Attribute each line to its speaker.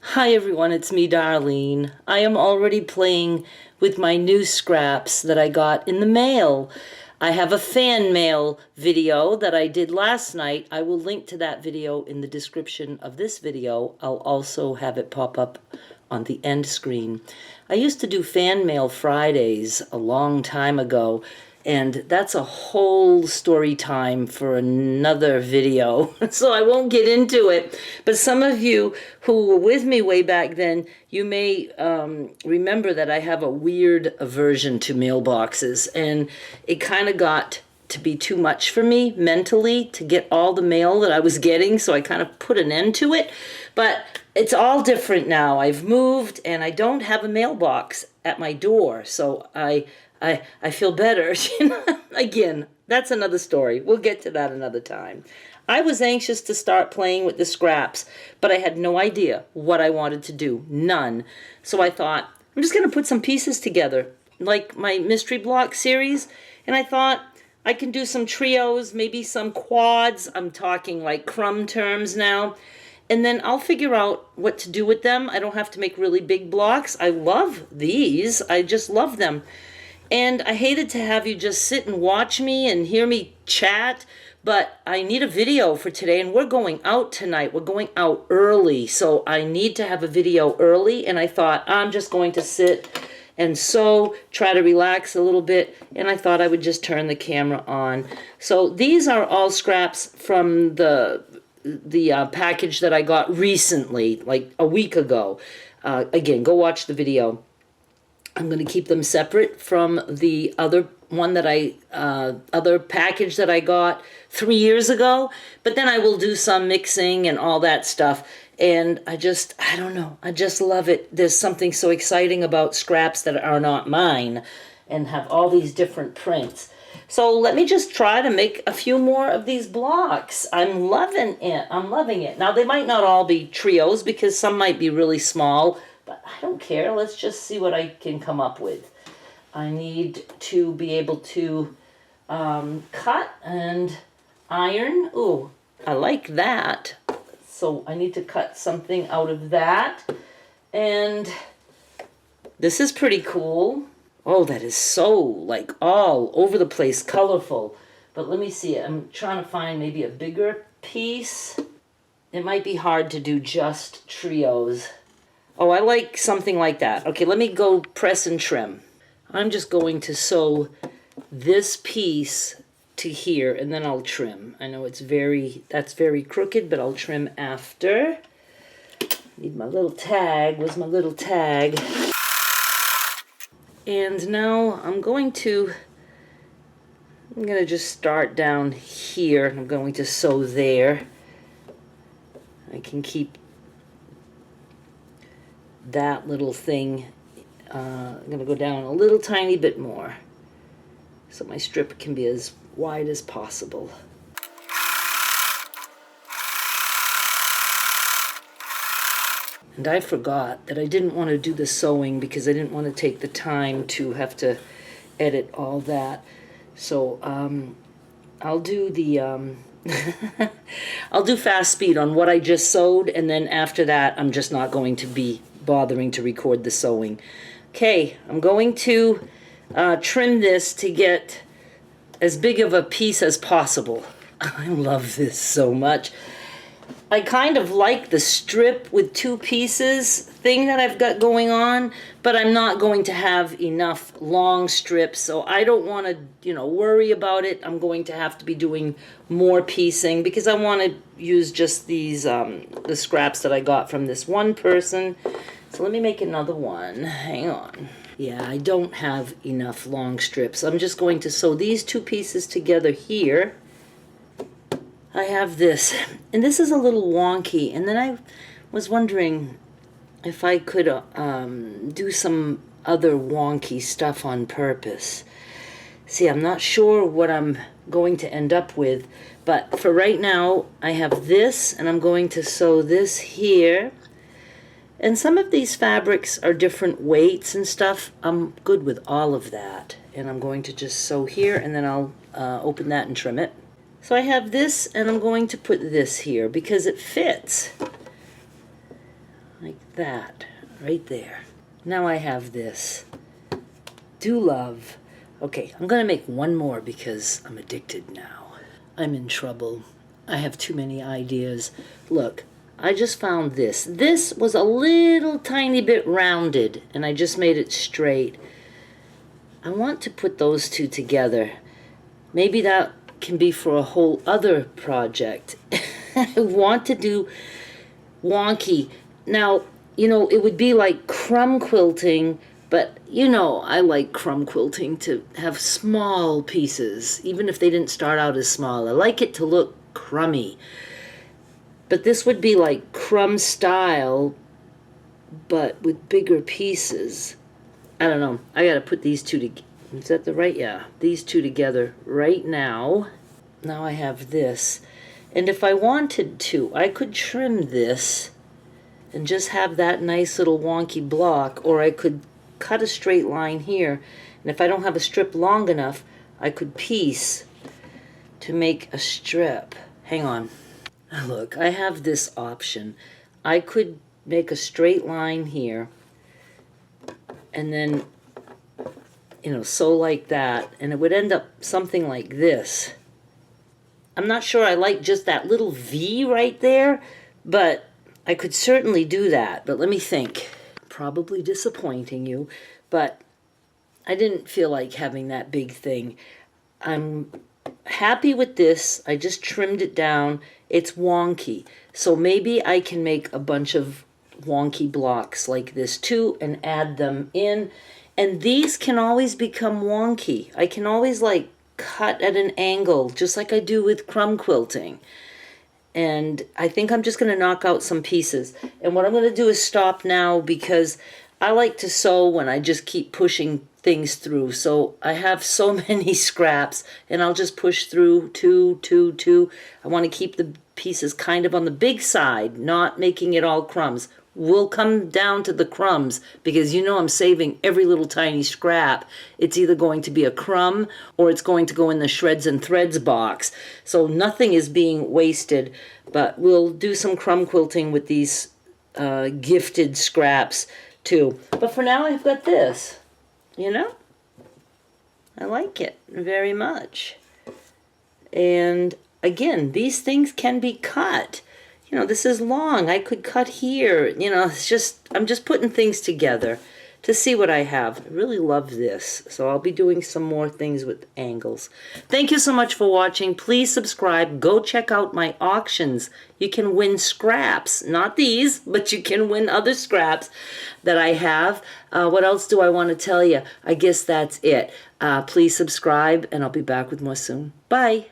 Speaker 1: Hi everyone, it's me, Darlene. I am already playing with my new scraps that I got in the mail. I have a fan mail video that I did last night. I will link to that video in the description of this video. I'll also have it pop up on the end screen. I used to do fan mail Fridays a long time ago, and that's a whole story time for another video, so I won't get into it. But some of you who were with me way back then, you may remember that I have a weird aversion to mailboxes, and it kind of got to be too much for me mentally to get all the mail that I was getting, so I kind of put an end to it. But it's all different now. I've moved and I don't have a mailbox at my door, so I feel better. Again, that's another story. We'll get to that another time. I was anxious to start playing with the scraps, but I had no idea what I wanted to do. None. So I thought, I'm just going to put some pieces together, like my mystery block series. And I thought I can do some trios, maybe some quads. I'm talking like crumb terms now. And then I'll figure out what to do with them. I don't have to make really big blocks. I love these. I just love them. And I hated to have you just sit and watch me and hear me chat, but I need a video for today, and we're going out tonight. We're going out early, so I need to have a video early, and I thought I'm just going to sit and sew, try to relax a little bit, and I thought I would just turn the camera on. So these are all scraps from the package that I got recently, like a week ago. Again, go watch the video. I'm going to keep them separate from the other one that other package that I got 3 years ago. But then I will do some mixing and all that stuff. And I don't know, I just love it. There's something so exciting about scraps that are not mine and have all these different prints. So let me just try to make a few more of these blocks. I'm loving it. I'm loving it. Now, they might not all be trios because some might be really small, but I don't care. Let's just see what I can come up with. I need to be able to cut and iron. Ooh, I like that. So I need to cut something out of that. And this is pretty cool. Oh, that is so, like, all over the place, colorful. But let me see. I'm trying to find maybe a bigger piece. It might be hard to do just trios. Oh, I like something like that. Okay, let me go press and trim. I'm just going to sew this piece to here, and then I'll trim. I know that's very crooked, but I'll trim after. Need my little tag. Where's my little tag? And now I'm going to just start down here. I'm going to sew there. I can keep that little thing. I'm going to go down a little tiny bit more so my strip can be as wide as possible. And I forgot that I didn't want to do the sewing because I didn't want to take the time to have to edit all that. So I'll do the I'll do fast speed on what I just sewed, and then after that I'm just not going to be bothering to record the sewing. Okay, I'm going to trim this to get as big of a piece as possible. I love this so much. I kind of like the strip with two pieces thing that I've got going on, but I'm not going to have enough long strips, so I don't want to, worry about it. I'm going to have to be doing more piecing because I want to use just these, the scraps that I got from this one person. So let me make another one. Hang on. Yeah, I don't have enough long strips. I'm just going to sew these two pieces together here. I have this, and this is a little wonky, and then I was wondering if I could do some other wonky stuff on purpose. See, I'm not sure what I'm going to end up with, but for right now, I have this, and I'm going to sew this here. And some of these fabrics are different weights and stuff. I'm good with all of that, and I'm going to just sew here, and then I'll open that and trim it. So I have this, and I'm going to put this here because it fits. like that, right there. Now I have this. Do love. Okay, I'm gonna make one more because I'm addicted now. I'm in trouble. I have too many ideas. Look, I just found this. This was a little tiny bit rounded, and I just made it straight. I want to put those two together. Maybe that can be for a whole other project. I want to do wonky. Now, you know, it would be like crumb quilting, but you know, I like crumb quilting to have small pieces, even if they didn't start out as small. I like it to look crummy. But this would be like crumb style, but with bigger pieces. I don't know. I gotta put these two together. Is that the right? Yeah. These two together right now. Now I have this. And if I wanted to, I could trim this and just have that nice little wonky block, or I could cut a straight line here. And if I don't have a strip long enough, I could piece to make a strip. Hang on. Look, I have this option. I could make a straight line here and then, you know, sew like that, and it would end up something like this. I'm not sure I like just that little V right there, but I could certainly do that. But let me think. Probably disappointing you, but I didn't feel like having that big thing. I'm happy with this. I just trimmed it down. It's wonky. So maybe I can make a bunch of wonky blocks like this too and add them in. And these can always become wonky. I can always like cut at an angle, just like I do with crumb quilting. And I think I'm just going to knock out some pieces. And what I'm going to do is stop now because I like to sew when I just keep pushing things through. So I have so many scraps, and I'll just push through two. I want to keep the pieces kind of on the big side, not making it all crumbs. We'll come down to the crumbs because you know I'm saving every little tiny scrap. It's either going to be a crumb or it's going to go in the shreds and threads box. So nothing is being wasted, but we'll do some crumb quilting with these gifted scraps too. But for now I've got this, you know? I like it very much. And again, these things can be cut. You know, this is long. I could cut here. You know, it's just, I'm just putting things together to see what I have. I really love this. So I'll be doing some more things with angles. Thank you so much for watching. Please subscribe. Go check out my auctions. You can win scraps. Not these, but you can win other scraps that I have. What else do I want to tell you? I guess that's it. Please subscribe, and I'll be back with more soon. Bye.